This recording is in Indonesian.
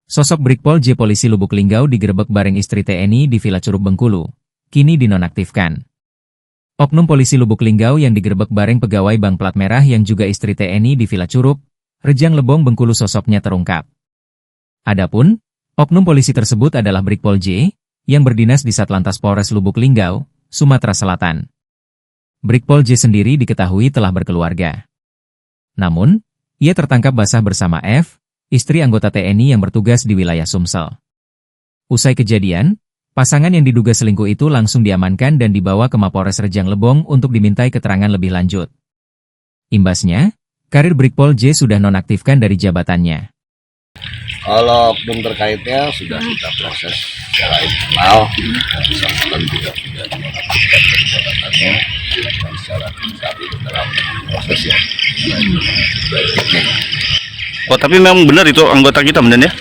Sosok Brigpol J Polisi Lubuk Linggau digerebek bareng istri TNI di Villa Curup Bengkulu, kini dinonaktifkan. Oknum polisi Lubuk Linggau yang digerebek bareng pegawai Bank Plat Merah yang juga istri TNI di Villa Curup, Rejang Lebong Bengkulu sosoknya terungkap. Adapun, oknum polisi tersebut adalah Brigpol J, yang berdinas di Satlantas Polres Lubuk Linggau, Sumatera Selatan. Brigpol J sendiri diketahui telah berkeluarga. Namun, ia tertangkap basah bersama F, istri anggota TNI yang bertugas di wilayah Sumsel. Usai kejadian, pasangan yang diduga selingkuh itu langsung diamankan dan dibawa ke Mapolres Rejang Lebong untuk dimintai keterangan lebih lanjut. Imbasnya, karir Brigpol J sudah nonaktifkan dari jabatannya. Kalau oknum terkaitnya sudah kita proses secara internal, dan bersangkutan juga sudah dinonaktifkan dari jabatannya, dan secara administratif dalam proses yang berikutnya. Oh, tapi memang benar itu anggota kita benar ya?